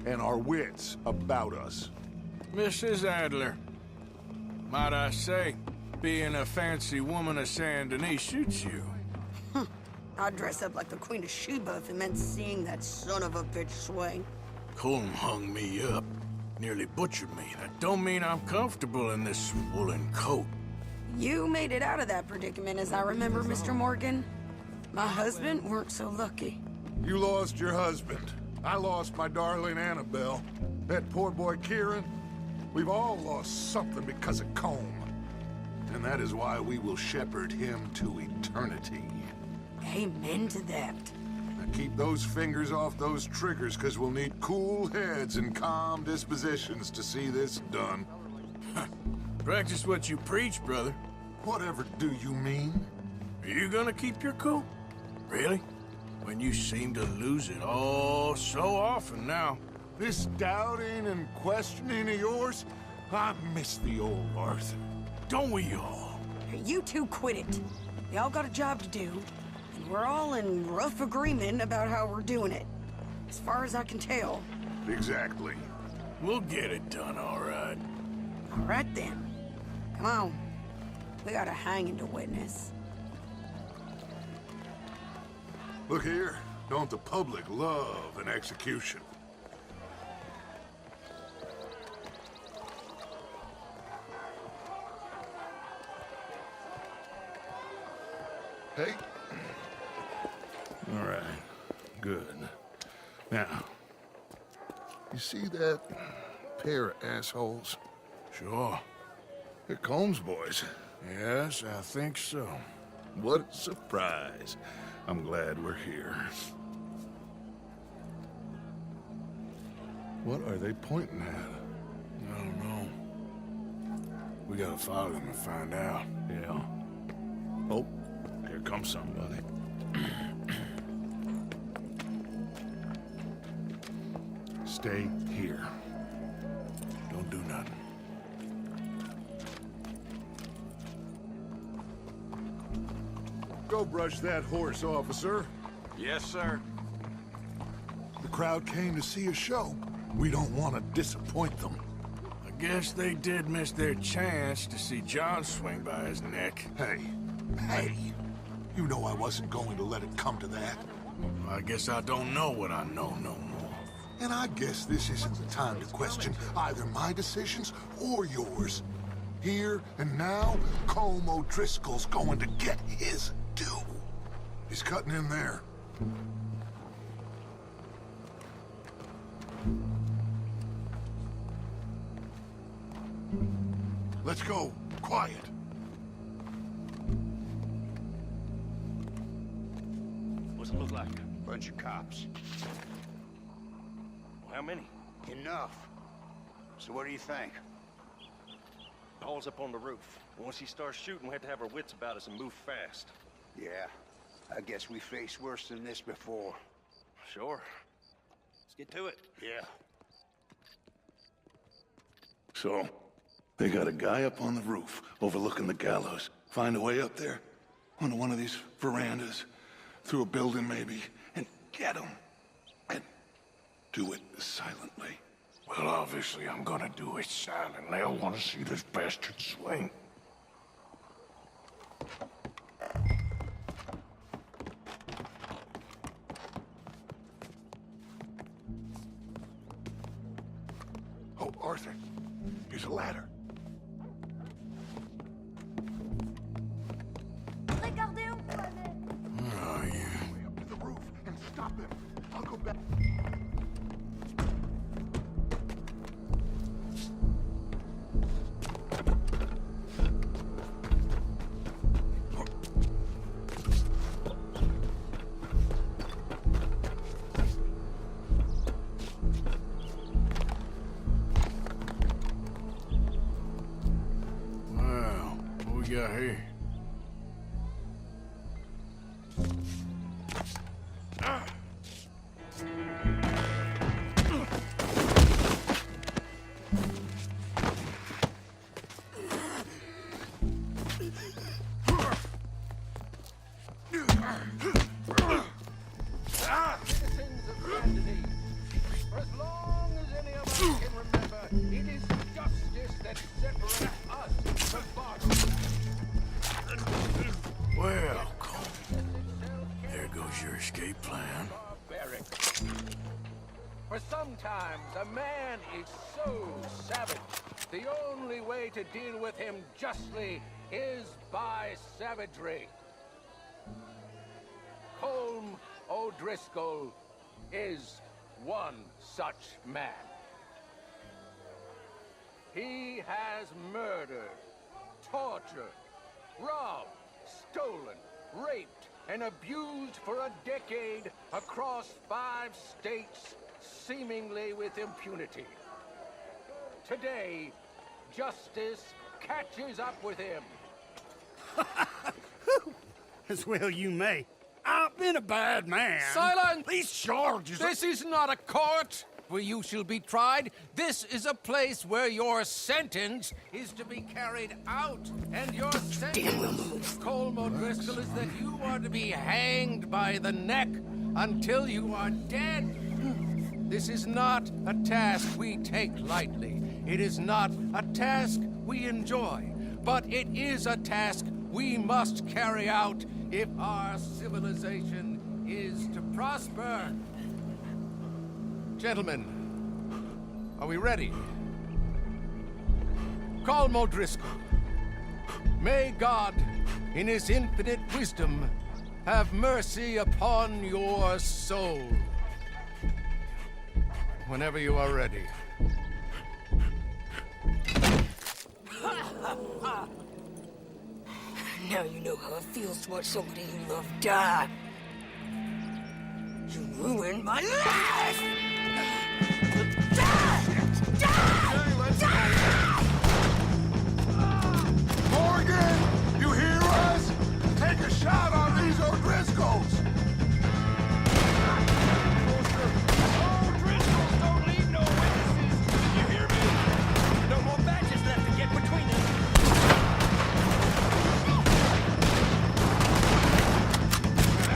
and our wits about us. Mrs. Adler, might I say, being a fancy woman of Saint Denis suits you. I'd dress up like the Queen of Sheba if it meant seeing that son of a bitch swing. Colm hung me up, nearly butchered me. That don't mean I'm comfortable in this woolen coat. You made it out of that predicament, as I remember, Mr. Morgan. My husband weren't so lucky. You lost your husband. I lost my darling Annabelle. That poor boy Kieran. We've all lost something because of Colm. And that is why we will shepherd him to eternity. Amen to that. Now keep those fingers off those triggers, because we'll need cool heads and calm dispositions to see this done. Practice what you preach, brother. Whatever do you mean? Are you gonna keep your cool? Really? When you seem to lose it all so often now. This doubting and questioning of yours, I miss the old Arthur. Don't we all? You two quit it. Y'all got a job to do, and we're all in rough agreement about how we're doing it. As far as I can tell. Exactly. We'll get it done, all right. All right, then. Come on. We got a hanging to witness. Look here, don't the public love an execution? Hey. All right, good. Now, you see that pair of assholes? Sure. They're Colm's boys. Yes, I think so. What a surprise. I'm glad we're here. What are they pointing at? I don't know. We gotta follow them and find out. Yeah. Oh, here comes somebody. Stay here. Don't do nothing. Go brush that horse, officer. Yes, sir. The crowd came to see a show. We don't want to disappoint them. I guess they did miss their chance to see John swing by his neck. Hey, you know I wasn't going to let it come to that. I guess I don't know what I know no more. And I guess this isn't the time to question either my decisions or yours. Here and now, Colm O'Driscoll's going to get his due. He's cutting in there. Let's go. Quiet. What's it look like? Bunch of cops. Well, how many? Enough. So what do you think? Paul's up on the roof. Once he starts shooting, we have to have our wits about us and move fast. Yeah, I guess we faced worse than this before. Sure. Let's get to it. Yeah. So, they got a guy up on the roof overlooking the gallows. Find a way up there, onto one of these verandas, through a building maybe, and get him. And do it silently. Well, obviously I'm gonna do it silently. I want to see this bastard swing. Oh, Arthur, here's a ladder. Oh, yeah. Way up to the roof and stop him. I'll go back. Wow, what we got here? Citizens of Saint Denis, for as long as that separate us from barbarism. Well, Colm, there goes your escape plan. Barbaric. For sometimes a man is so savage, the only way to deal with him justly is by savagery. Colm O'Driscoll is one such man. He has murdered, tortured, robbed, stolen, raped, and abused for a decade across 5 states, seemingly with impunity. Today, justice catches up with him. As well you may. I've been a bad man. Silence! These charges This is not a court where you shall be tried. This is a place where your sentence is to be carried out. And your sentence, Colm O'Driscoll, is that you are to be hanged by the neck until you are dead. This is not a task we take lightly. It is not a task we enjoy. But it is a task we must carry out if our civilization is to prosper. Gentlemen, are we ready? Colm O'Driscoll, may God, in his infinite wisdom, have mercy upon your soul. Whenever you are ready. Now you know how it feels to watch somebody you love die. You ruined my life! Morgan, you hear us? Take a shot on these O'Driscolls. O'Driscolls don't leave no witnesses. You hear me? No more badges left to get between us.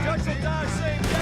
Judge will die same day.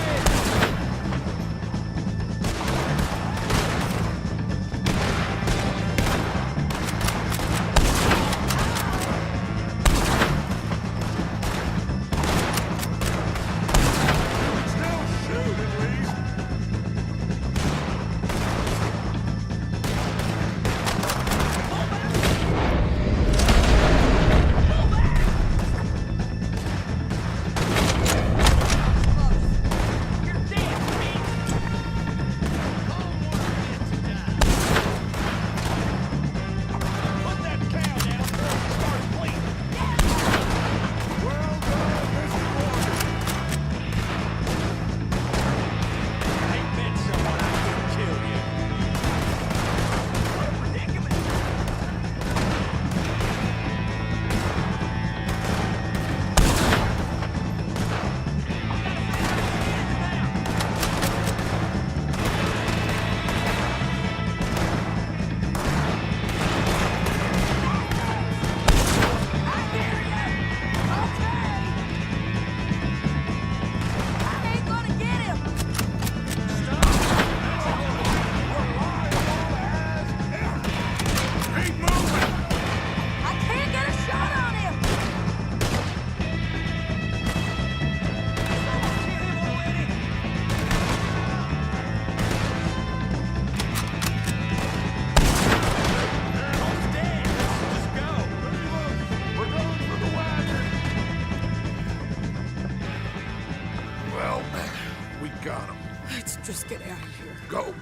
Just get out of here. Go.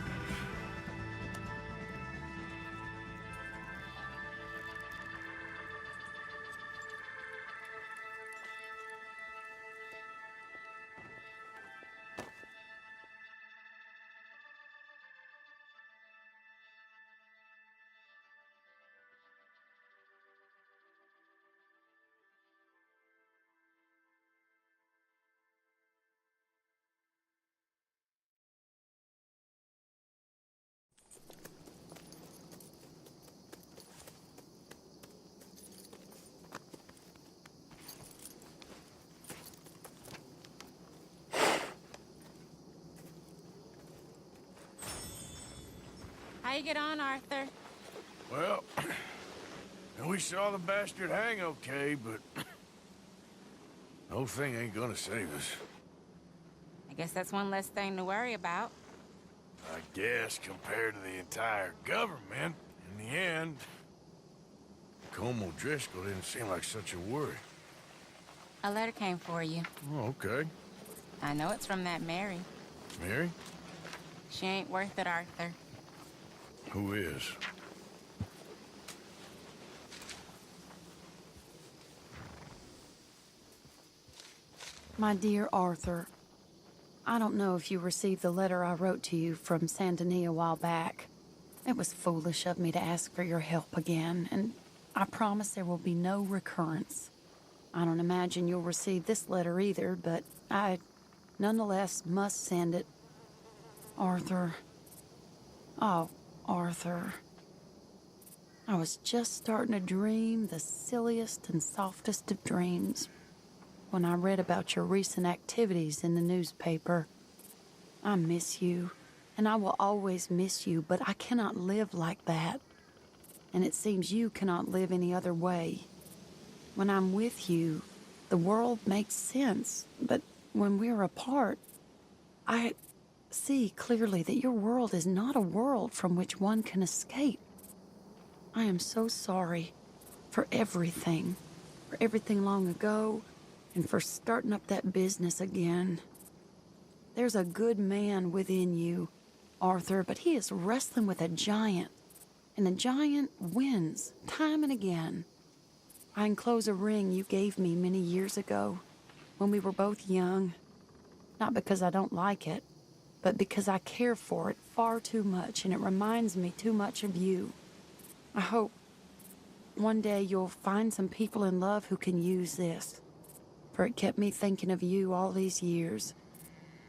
How you get on, Arthur? Well, And we saw the bastard hang okay, but... the whole thing ain't gonna save us. I guess that's one less thing to worry about. I guess, compared to the entire government, in the end... Colm O'Driscoll didn't seem like such a worry. A letter came for you. Oh, okay. I know it's from that Mary. Mary? She ain't worth it, Arthur. Who is? My dear Arthur, I don't know if you received the letter I wrote to you from Saint Denis a while back. It was foolish of me to ask for your help again, and I promise there will be no recurrence. I don't imagine you'll receive this letter either, but I nonetheless must send it. Arthur. Oh, Arthur. I was just starting to dream the silliest and softest of dreams when I read about your recent activities in the newspaper. I miss you, and I will always miss you, but I cannot live like that. And it seems you cannot live any other way. When I'm with you, the world makes sense, but when we're apart, I see clearly that your world is not a world from which one can escape. I am so sorry for everything long ago, and for starting up that business again. There's a good man within you, Arthur, but he is wrestling with a giant, and the giant wins time and again. I enclose a ring you gave me many years ago, when we were both young. Not because I don't like it, but because I care for it far too much, and it reminds me too much of you. I hope one day you'll find some people in love who can use this, for it kept me thinking of you all these years,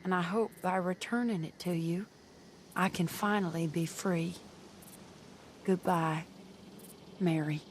and I hope by returning it to you, I can finally be free. Goodbye, Mary.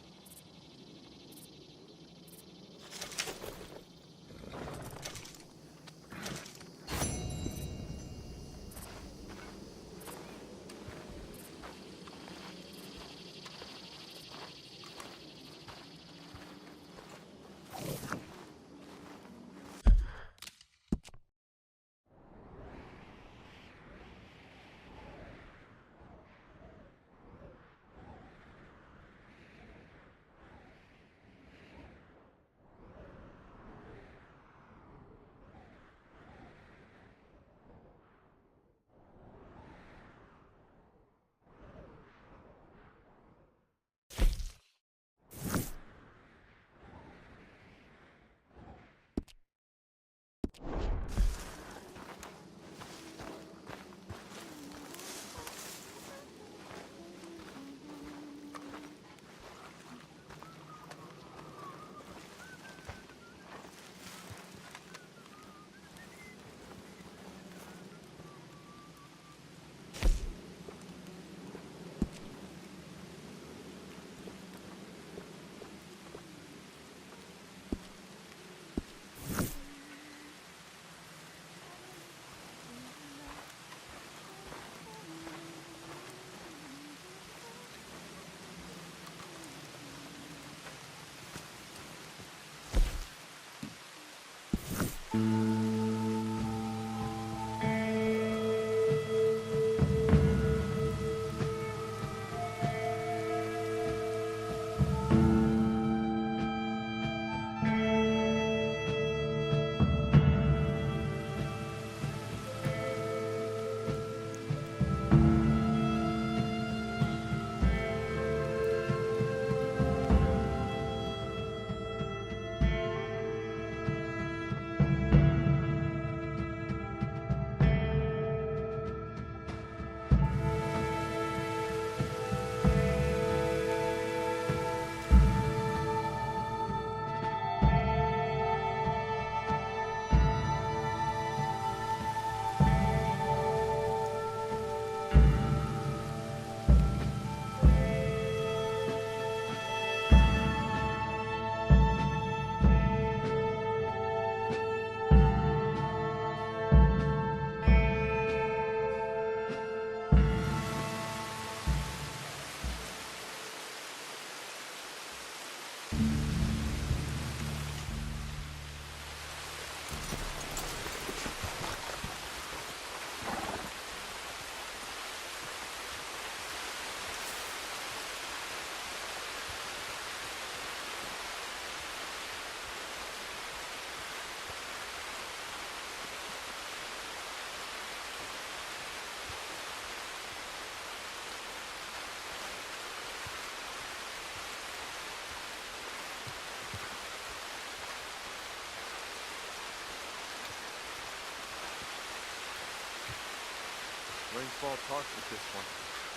Fall talks with this one.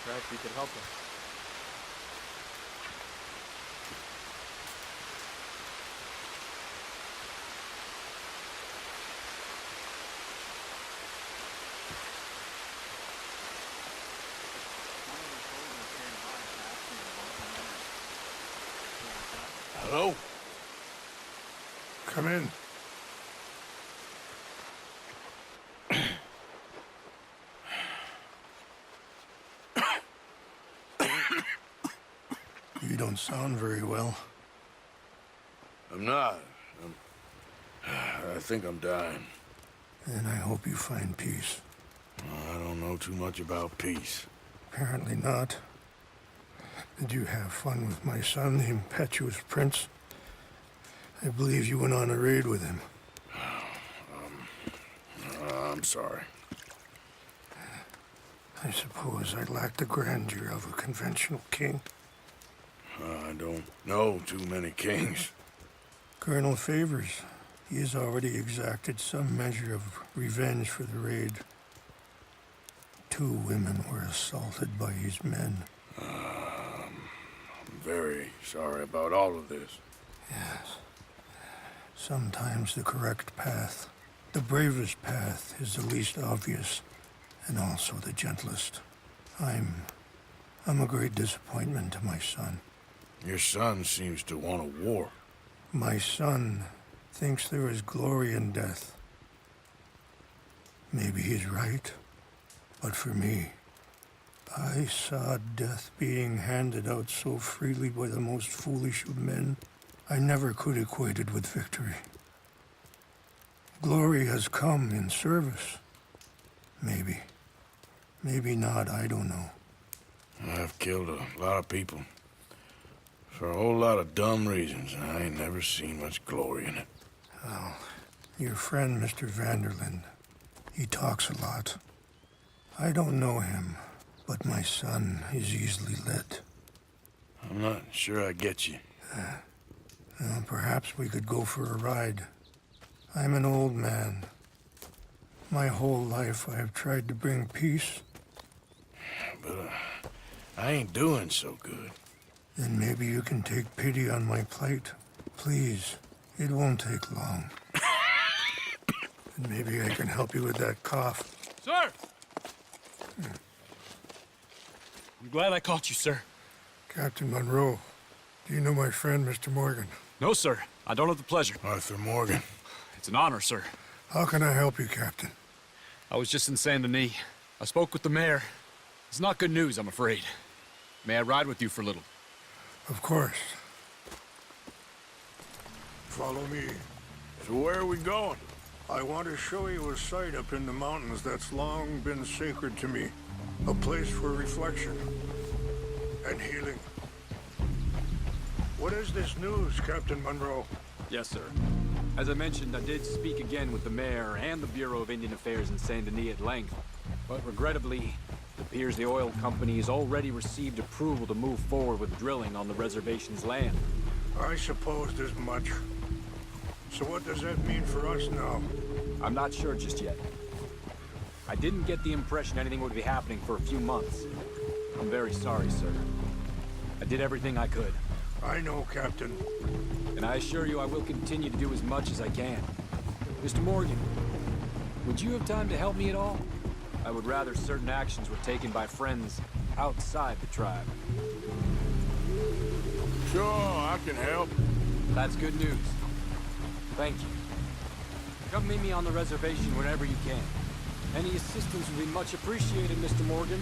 Perhaps he could help us. Hello? Come in. You don't sound very well. I'm not. I think I'm dying. And I hope you find peace. I don't know too much about peace. Apparently not. Did you have fun with my son, the impetuous prince? I believe you went on a raid with him. I'm sorry. I suppose I lack the grandeur of a conventional king. I don't know too many kings. Colonel Favors, he has already exacted some measure of revenge for the raid. 2 women were assaulted by his men. I'm very sorry about all of this. Yes. Sometimes the correct path, the bravest path, is the least obvious, and also the gentlest. I'm a great disappointment to my son. Your son seems to want a war. My son thinks there is glory in death. Maybe he's right, but for me, I saw death being handed out so freely by the most foolish of men. I never could equate it with victory. Glory has come in service. Maybe. Maybe not, I don't know. I've killed a lot of people. For a whole lot of dumb reasons, and I ain't never seen much glory in it. Well, your friend, Mr. Vanderlyn, he talks a lot. I don't know him, but my son is easily led. I'm not sure I get you. Well, perhaps we could go for a ride. I'm an old man. My whole life I have tried to bring peace. But I ain't doing so good. Then maybe you can take pity on my plight. Please, it won't take long. And maybe I can help you with that cough. Sir! I'm glad I caught you, sir. Captain Monroe, do you know my friend, Mr. Morgan? No, sir. I don't have the pleasure. Arthur Morgan. It's an honor, sir. How can I help you, Captain? I was just in Saint Denis. I spoke with the mayor. It's not good news, I'm afraid. May I ride with you for a little? Of course. Follow me. So where are we going? I want to show you a site up in the mountains that's long been sacred to me. A place for reflection and healing. What is this news, Captain Monroe? Yes, sir. As I mentioned, I did speak again with the mayor and the Bureau of Indian Affairs in Saint Denis at length. But regrettably, it appears the oil company has already received approval to move forward with drilling on the reservation's land. I supposed as much. So what does that mean for us now? I'm not sure just yet. I didn't get the impression anything would be happening for a few months. I'm very sorry, sir. I did everything I could. I know, Captain. And I assure you I will continue to do as much as I can. Mr. Morgan, would you have time to help me at all? I would rather certain actions were taken by friends outside the tribe. Sure, I can help. That's good news. Thank you. Come meet me on the reservation whenever you can. Any assistance would be much appreciated, Mr. Morgan.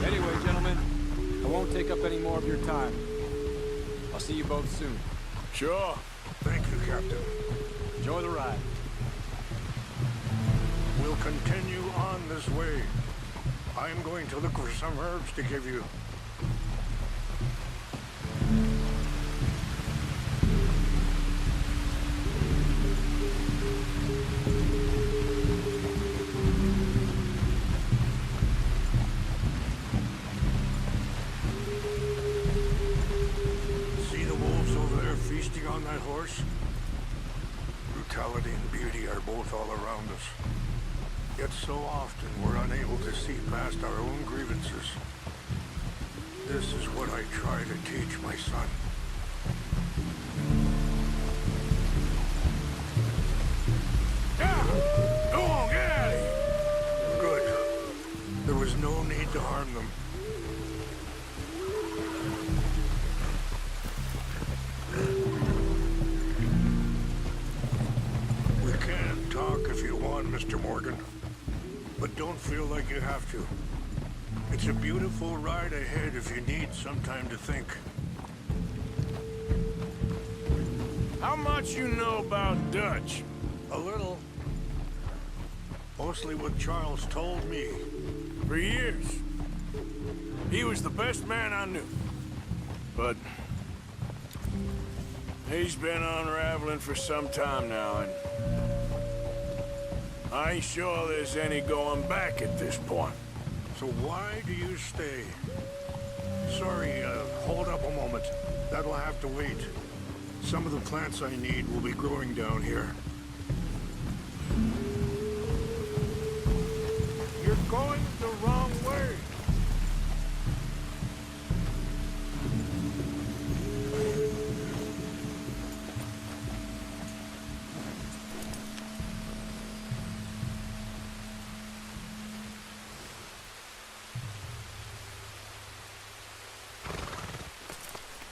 Anyway, gentlemen, I won't take up any more of your time. I'll see you both soon. Sure. Thank you, Captain. Enjoy the ride. We'll continue on this way. I'm going to look for some herbs to give you. See the wolves over there Brutality and beauty are both all around us. Yet so often we're unable to see past our own grievances. This is what I try to teach my son. Yeah! Go on, get out of here! Good. There was no need to harm them. We can talk if you want, Mr. Morgan. But don't feel like you have to. It's a beautiful ride ahead if you need some time to think. How much you know about Dutch? A little. Mostly what Charles told me. For years. He was the best man I knew. But he's been unraveling for some time now, and I ain't sure there's any going back at this point. So why do you stay? Sorry, hold up a moment. That'll have to wait. Some of the plants I need will be growing down here. You're going the wrong way.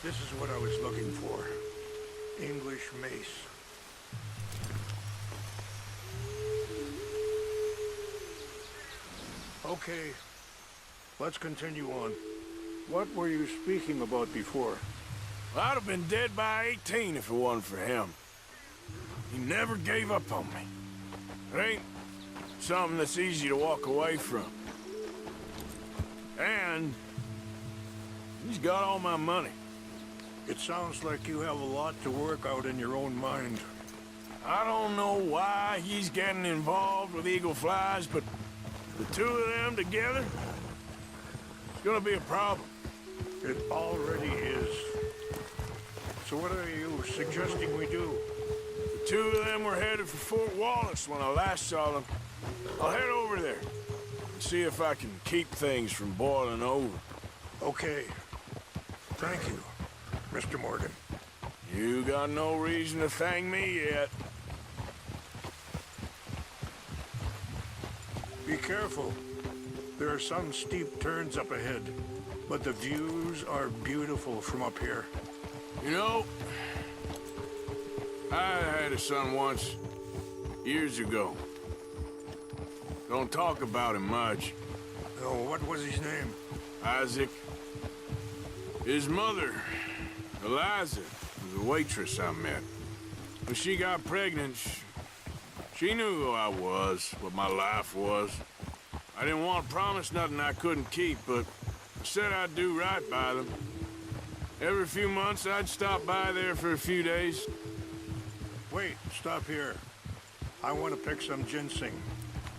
This is what I was looking for. English mace. Okay, let's continue on. What were you speaking about before? I'd have been dead by 18 if it wasn't for him. He never gave up on me. It ain't something that's easy to walk away from. And he's got all my money. It sounds like you have a lot to work out in your own mind. I don't know why he's getting involved with Eagle Flies, but the two of them together, it's gonna be a problem. It already is. So what are you suggesting we do? The two of them were headed for Fort Wallace when I last saw them. I'll head over there and see if I can keep things from boiling over. Okay. Thank you, Mr. Morgan. You got no reason to thank me yet. Be careful. There are some steep turns up ahead, but the views are beautiful from up here. You know, I had a son once, years ago. Don't talk about him much. Oh, what was his name? Isaac. His mother, Eliza, was a waitress I met. When she got pregnant, she knew who I was, what my life was. I didn't want to promise nothing I couldn't keep, but I said I'd do right by them. Every few months, I'd stop by there for a few days. Wait, stop here. I want to pick some ginseng.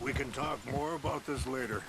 We can talk more about this later.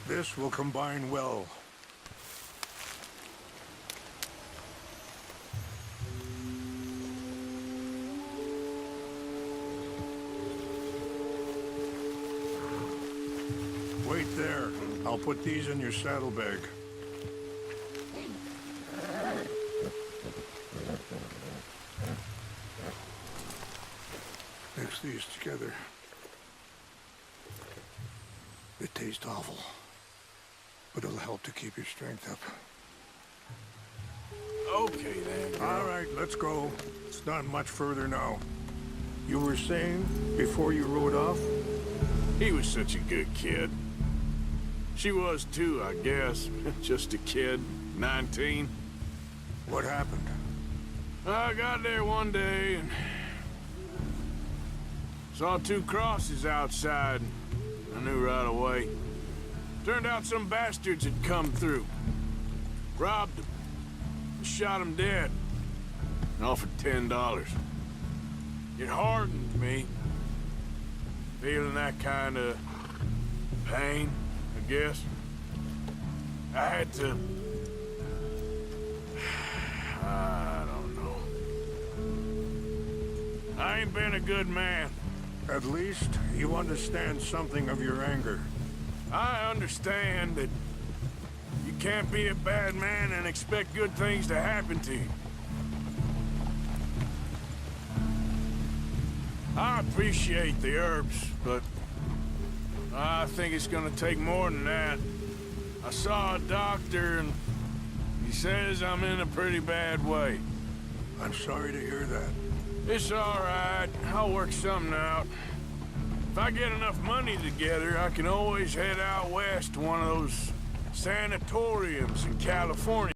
This will combine well. Wait there. I'll put these in your saddlebag. Mix these together. It tastes awful, but it'll help to keep your strength up. Okay, then. All right, let's go. It's not much further now. You were saying before you rode off? He was such a good kid. She was too, I guess. Just a kid, 19. What happened? I got there one day and saw 2 crosses outside. I knew right away. Turned out some bastards had come through. Robbed them. Shot him dead. And offered $10. It hardened me. Feeling that kind of pain, I guess. I had to... I don't know. I ain't been a good man. At least you understand something of your anger. I understand that you can't be a bad man and expect good things to happen to you. I appreciate the herbs, but I think it's gonna take more than that. I saw a doctor and he says I'm in a pretty bad way. I'm sorry to hear that. It's all right. I'll work something out. If I get enough money together, I can always head out west to one of those sanatoriums in California.